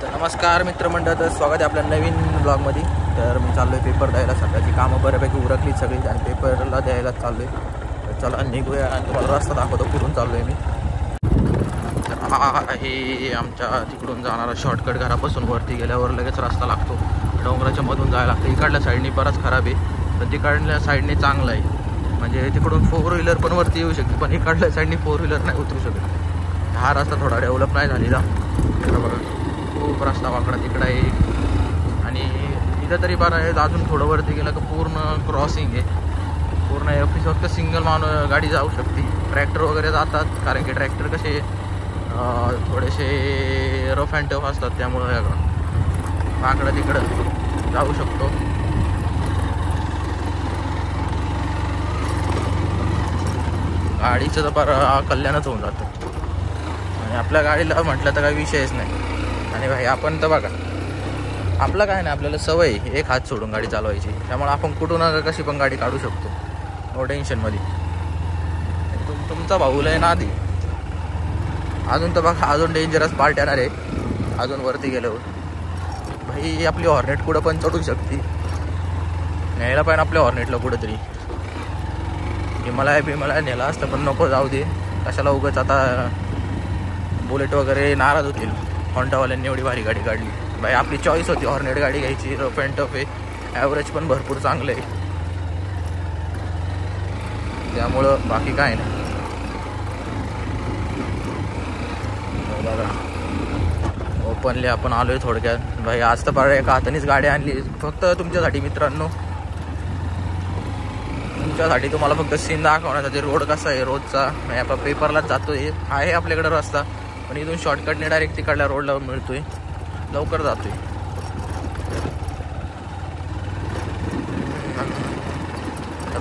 नमस्कार मित्रमंडळ, तर स्वागत आहे आपल्या नवीन ब्लॉगमध्ये. तर मी चाललो आहे पेपर द्यायला. सकाळची कामं बऱ्यापैकी उरकली सगळी आणि पेपरला द्यायला चाललो आहे. तर चला निघूया आणि तुम्हाला रस्ता दाखवतो कुठून चाललो आहे मी. तर हा आहे आमच्या तिकडून जाणारा शॉर्टकट. घरापासून वरती गेल्यावर लगेच रस्ता लागतो. डोंगराच्या मधून जायला लागतं. इकडल्या साईडने बराच खराब आहे, पण तिकडल्या साईडने चांगलं आहे. म्हणजे तिकडून 4 व्हीलर पण वरती येऊ शकते, पण इकडल्या साईडने 4 व्हीलर नाही उतरू शकत. हा रस्ता थोडा डेव्हलप नाही झालेला. बघा खूप रस्ता वाकडा तिकडं आहे आणि इथं तरी बरं आहे. अजून थोडं वरती गेलं की पूर्ण क्रॉसिंग आहे. पूर्ण फक्त सिंगल गाडी जाऊ शकते. ट्रॅक्टर वगैरे जातात, कारण की ट्रॅक्टर कसे थोडेसे रफ अँड टफ असतात, त्यामुळं वाकडं तिकडं जाऊ शकतो. गाडीचं तर बरं कल्याणच होऊन जातं आणि आपल्या गाडीला म्हटलं तर काही विषयच नाही. आणि भाई आपण तर बघा, आपलं काय नाही, आपल्याला सवय एक हात सोडून गाडी चालवायची, त्यामुळे आपण कुठून कशी पण गाडी काढू शकतो, नो टेन्शनमध्ये. तुमचा भाऊ लय नादी. अजून तर बघा, अजून डेंजरस पार्ट येणार आहे अजून वरती गेल्यावर. भाई आपली हॉर्नेट कुठं पण चढू शकते. न्यायला पाहिजे आपल्या हॉर्नेटला कुठंतरी. हिमालय नेला असतं, पण नको, जाऊ दे. कशाला उगाच आता बुलेट वगैरे नाराज होतील. हॉन्डावाल्यांनी एवढी भारी गाडी काढली. भाई आपली चॉईस होती हॉर्नेट गाडी घ्यायची. रफ अँड टफ आहे, ॲव्हरेज पण भरपूर चांगलं आहे, त्यामुळं बाकी काय नाही. बघा ओपनली आपण आलोय थोडक्यात. भाई आज तर पार एका हातानेच गाडी आणली फक्त तुमच्यासाठी मित्रांनो. तुमच्यासाठी तुम्हाला फक्त सीन दाखवण्यासाठी. रोड कसा आहे रोजचा, म्हणजे आपण पेपरलाच जातोय. आहे आपल्याकडे रस्ता, पण इथून शॉर्टकटने डायरेक्ट तिकडल्या रोडला मिळतोय, लवकर जातोय.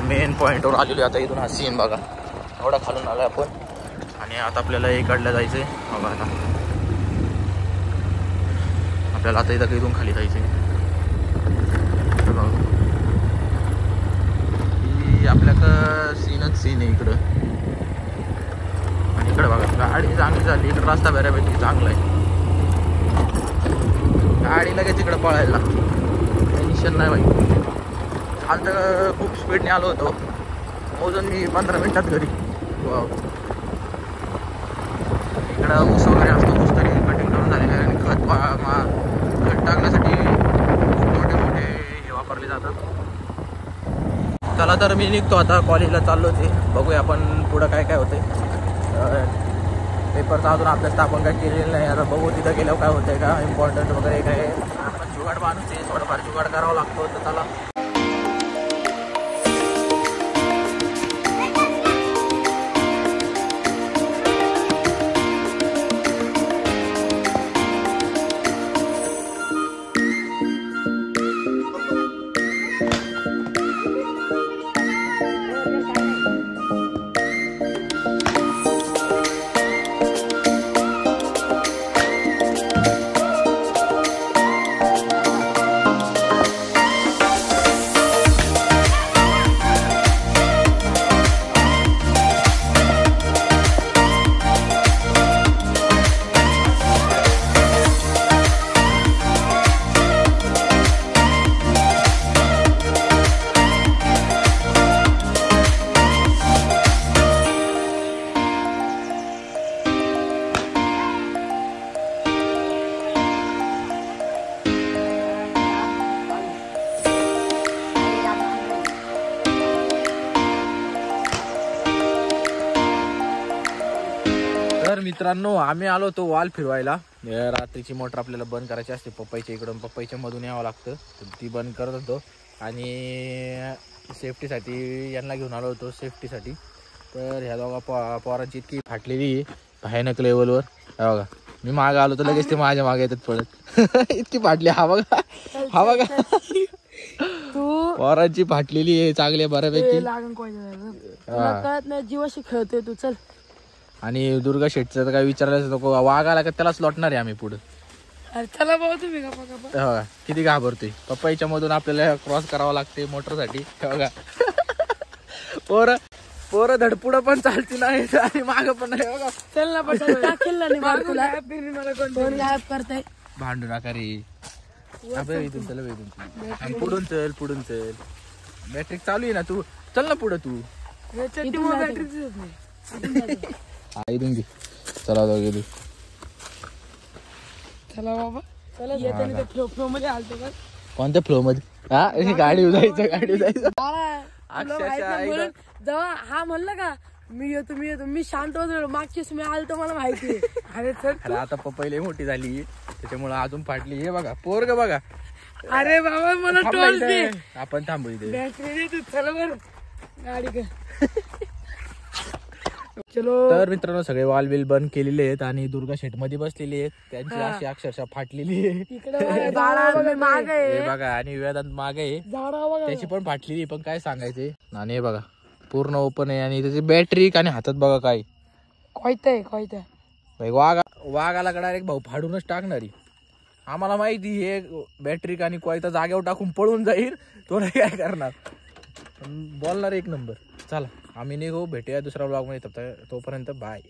मेन पॉईंटवर आलेलो आता. इथून हा सीन बघा, एवढा खालून आला आपण आणि आता आपल्याला इकडल्या जायचंय. बघा आता आपल्याला आता इथं इथून खाली जायचंय. आपल्याकडं सीन आहे इकडं. आणि इकडे बघा गाडी चांगली झाली. इकडं रस्ता बऱ्यापैकी चांगला आहे. गाडी लगेच इकडं पळायला टेन्शन नाही भाई. काल तर खूप स्पीडने आलो होतो, मोजून मी 15 मिनिटात घरी. इकडं ऊस वगैरे असतो, ऊस तरी कटिंग करून झालेलं आहे. आणि खत टाकण्यासाठी खूप मोठे हे वापरले जातात. चला तर मी निघतो आता, कॉलेजला चाललो ते. बघूया आपण पुढं काय काय होते. पेपरचा अजून अभ्यास तर आपण काय केलेला नाही. आता बघू तिथं गेल्यावर काय होतंय का इम्पॉर्टंट वगैरे काय. आपण जुगाड माणूस आहे, थोडंफार जुगाड करावं लागतो. तर चला तर मित्रांनो, आम्ही आलो होतो वाल फिरवायला. रात्रीची मोटर आपल्याला बंद करायची असते पप्पाईच्या इकडून. पप्पाईच्या मधून यावं लागतं, तर ती बंद करत होतो. आणि सेफ्टीसाठी यांना घेऊन आलो होतो, सेफ्टीसाठी. तर ह्या दोघा पोरांची इतकी फाटलेली भयानक लेवलवर. बघा मी मागं आलो तर लगेच ते माझ्या मागे येतात पडत. इतकी फाटली. हा बघा, हा बघा पोरांची फाटलेली आहे चांगली बऱ्यापैकी. कळत नाही, जीवाशी खेळतोय तू. चल. आणि दुर्गा शेटचं तर काय विचारायलाच नको. वाघ आला का त्यालाच लोटणार आहे आम्ही पुढं. चला भाऊ तुम्ही बघा किती घाबरतोय. पप्पाईच्या मधून आपल्याला क्रॉस करावं लागते मोटरसाठी. बघा पोरं धडपुडं पण चालती नाही आणि मागं पण नाही. बघा चल ना, पण टाकेल ना तुला. कोण गायब करताय. भांडू नका रे. अबे इथून चल, आणि पुढून चल. बॅटरी चालू आहे ना, तू चल ना पुढे तू. इथून घे. चला गेली. चला बाबा चला येताना फ्लो मध्ये आलतो का. कोणत्या फ्लो मध्ये? हा गाडी जायचं. जेव्हा हा म्हणलं का मी येतो मी शांत होतो. मागचीच मी आलतो मला माहिती. अरे चल आता पहिले मोठी झाली त्याच्यामुळे अजून फाटली. हे बघा पोरग बघा. अरे बाबा मला टोल दे. आपण थांबू इथे. बॅटरी दे तू. चला बर गाडी का. चलो. तर मित्रांनो सगळे वाल बिल बंद केलेले आहेत आणि दुर्गा शेट मध्ये बसलेली आहेत. त्यांची अशी अक्षरशः फाटलेली आहे. हे बघा आणि वेदांत मागे आहे त्याची पण फाटलेली. पण काय सांगायचे. आणि हे बघा पूर्ण ओपन आहे आणि त्याची बॅटरी आणि हातात बघा काय कोयता. वाघाला डायरेक्ट भाऊ फाडूनच टाकणारी. आम्हाला माहिती हे बॅटरी आणि कोयता जागेवर टाकून पळून जाईल. तो नाही काय करणार. बोलणार एक नंबर. चला आम्ही निघू. भेटूया दुसऱ्या ब्लॉग मध्ये. तोपर्यंत बाय.